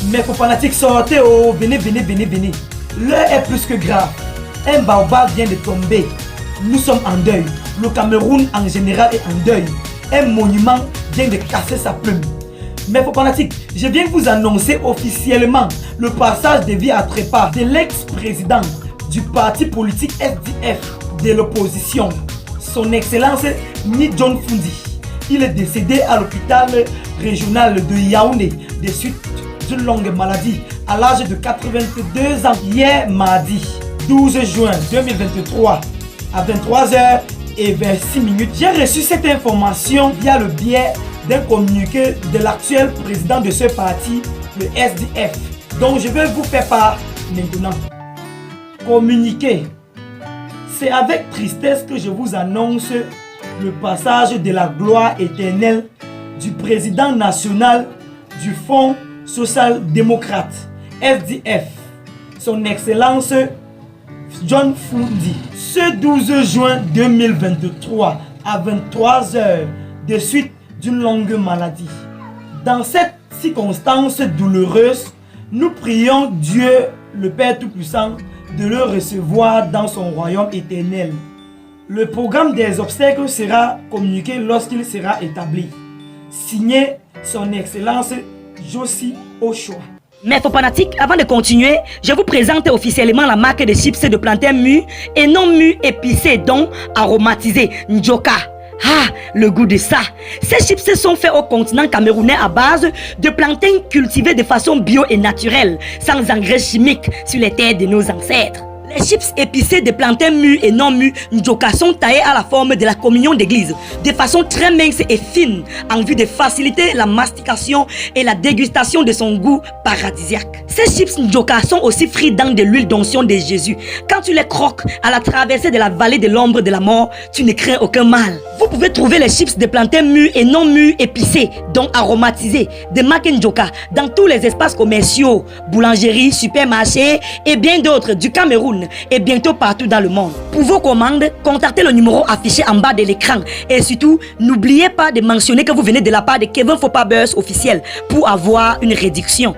Mais faut fanatiques, sortez, oh, venez. L'heure est plus que grave. Un baobab vient de tomber. Nous sommes en deuil. Le Cameroun en général est en deuil. Un monument vient de casser sa plume. Mais faut fanatiques, je viens vous annoncer officiellement le passage de vie à trépas de l'ex-président du parti politique SDF de l'opposition, son excellence Ni John Fundi. Il est décédé à l'hôpital régional de Yaoundé des suites d'une longue maladie à l'âge de 82 ans hier mardi 12 juin 2023 à 23h26. J'ai reçu cette information via le biais d'un communiqué de l'actuel président de ce parti, le SDF, dont je vais vous faire part maintenant. Communiqué. C'est avec tristesse que je vous annonce le passage de la gloire éternelle du président national du Fonds social-démocrate, SDF, son excellence John Fundi, ce 12 juin 2023 à 23h de suite d'une longue maladie. Dans cette circonstance douloureuse, nous prions Dieu, le Père Tout-Puissant, de le recevoir dans son royaume éternel. Le programme des obsèques sera communiqué lorsqu'il sera établi. Signé son excellence Josie Ochoa. Mais faux fanatiques, avant de continuer, je vous présente officiellement la marque de chips de plantain mûr et non mûr épicé, donc aromatisé, Njoka. Ah, le goût de ça. Ces chips sont faits au continent camerounais à base de plantains cultivés de façon bio et naturelle, sans engrais chimiques sur les terres de nos ancêtres. Les chips épicés de plantains mûrs et non mûrs Njoka sont taillés à la forme de la communion d'église, de façon très mince et fine, en vue de faciliter la mastication et la dégustation de son goût paradisiaque. Ces chips Njoka sont aussi frits dans de l'huile d'onction de Jésus. Quand tu les croques à la traversée de la vallée de l'ombre de la mort, tu ne crains aucun mal. Vous pouvez trouver les chips de plantains mûrs et non mûrs épicés, donc aromatisés, de marque Njoka, dans tous les espaces commerciaux, boulangeries, supermarchés et bien d'autres du Cameroun et bientôt partout dans le monde. Pour vos commandes, contactez le numéro affiché en bas de l'écran et surtout, n'oubliez pas de mentionner que vous venez de la part de Kevin Fopabers officiel pour avoir une réduction.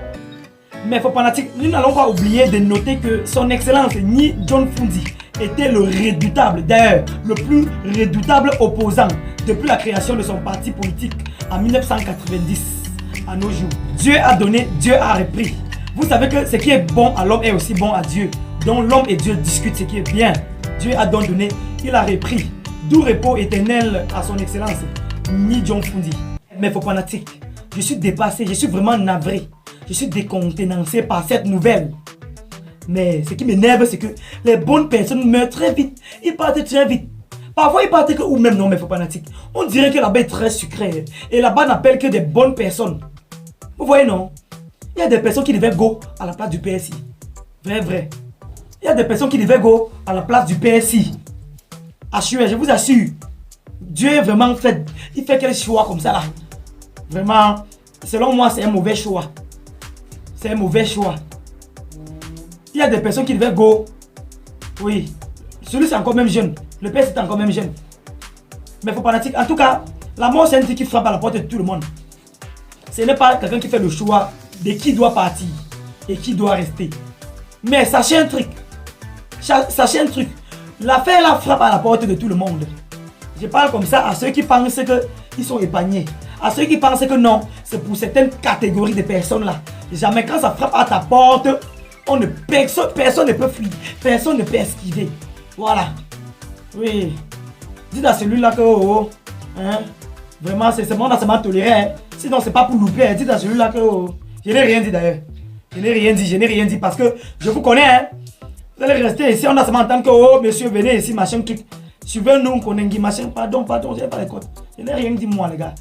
Mais faut fanatique, nous n'allons pas oublier de noter que son excellence Ni John Fundi était le redoutable, d'ailleurs le plus redoutable opposant depuis la création de son parti politique en 1990 à nos jours. Dieu a donné, Dieu a repris. Vous savez que ce qui est bon à l'homme est aussi bon à Dieu. Donc l'homme et Dieu discutent ce qui est bien. Dieu a donc donné, il a repris. D'où repos éternel à son excellence Ni John Fundi. Mais faut fanatique, je suis dépassé, je suis vraiment navré. Je suis décontenancé par cette nouvelle. Mais ce qui m'énerve, c'est que les bonnes personnes meurent très vite. Ils partent très vite. Parfois, ils partent que, ou même non, mais faut fanatique. On dirait que là-bas est très sucré. Et là-bas n'appelle que des bonnes personnes. Vous voyez, non? Il y a des personnes qui devaient go à la place du PSI. Vrai. Il y a des personnes qui devaient go à la place du PSI. Assurez, je vous assure. Dieu est vraiment fait. Il fait quel choix comme ça là? Vraiment, selon moi, c'est un mauvais choix. C'est un mauvais choix. Il y a des personnes qui devaient go. Oui. Celui c'est encore même jeune. Le PSI est encore même jeune. Mais faut pas en tout cas, la mort c'est un truc qui frappe à la porte de tout le monde. Ce n'est pas quelqu'un qui fait le choix de qui doit partir et qui doit rester. Mais sachez un truc. L'affaire là frappe à la porte de tout le monde. Je parle comme ça à ceux qui pensent qu'ils sont épargnés. À ceux qui pensent que non, c'est pour certaines catégories de personnes là. Jamais quand ça frappe à ta porte, personne ne peut fuir, personne ne peut esquiver. Voilà. Oui. Dites à celui-là que vraiment c'est seulement toléré. Hein. Sinon c'est pas pour louper. Dites à celui-là que je n'ai rien dit d'ailleurs. Je n'ai rien dit parce que je vous connais. Hein. Vous allez rester ici, on a seulement entendu que monsieur venez ici, machin truc. Suivez-nous, Konengi, machin, pardon, j'ai pas les codes. Je n'ai rien dit moi les gars.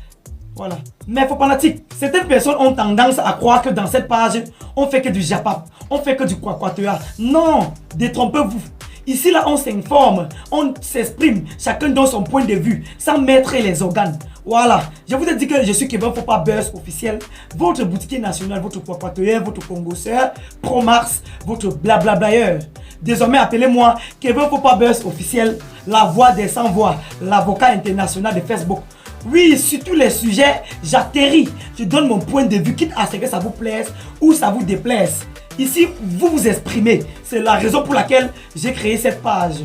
Voilà. Mais faut fanatique. Certaines personnes ont tendance à croire que dans cette page, on fait que du japap, on fait que du quoi-quoi-théâtre. Non, détrompez-vous. Ici là, on s'informe, on s'exprime, chacun donne son point de vue, sans mettre les organes. Voilà. Je vous ai dit que je suis Kevin Fopabers officiel, votre boutiquier national, votre quoi-quoi-théâtre, votre congosseur, Promax, votre blablablaeur. Désormais, appelez-moi Kevin Fopabers officiel, la voix des sans-voix, l'avocat international de Facebook. Oui, sur tous les sujets, j'atterris. Je donne mon point de vue, quitte à ce que ça vous plaise ou ça vous déplaise. Ici, vous vous exprimez. C'est la raison pour laquelle j'ai créé cette page.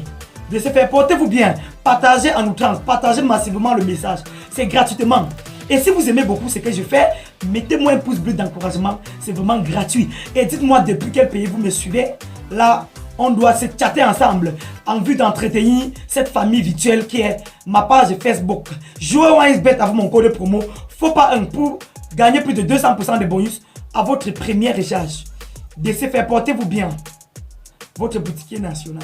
De ce fait, portez-vous bien. Partagez en outrance. Partagez massivement le message. C'est gratuitement. Et si vous aimez beaucoup ce que je fais, mettez-moi un pouce bleu d'encouragement. C'est vraiment gratuit. Et dites-moi depuis quel pays vous me suivez. Là, on doit se chatter ensemble en vue d'entretenir cette famille virtuelle qui est ma page Facebook. Jouez WiseBet avec mon code promo. Faut pas un pour gagner plus de 200% de bonus à votre première recharge. De ce fait, portez-vous bien. Votre boutiquier national.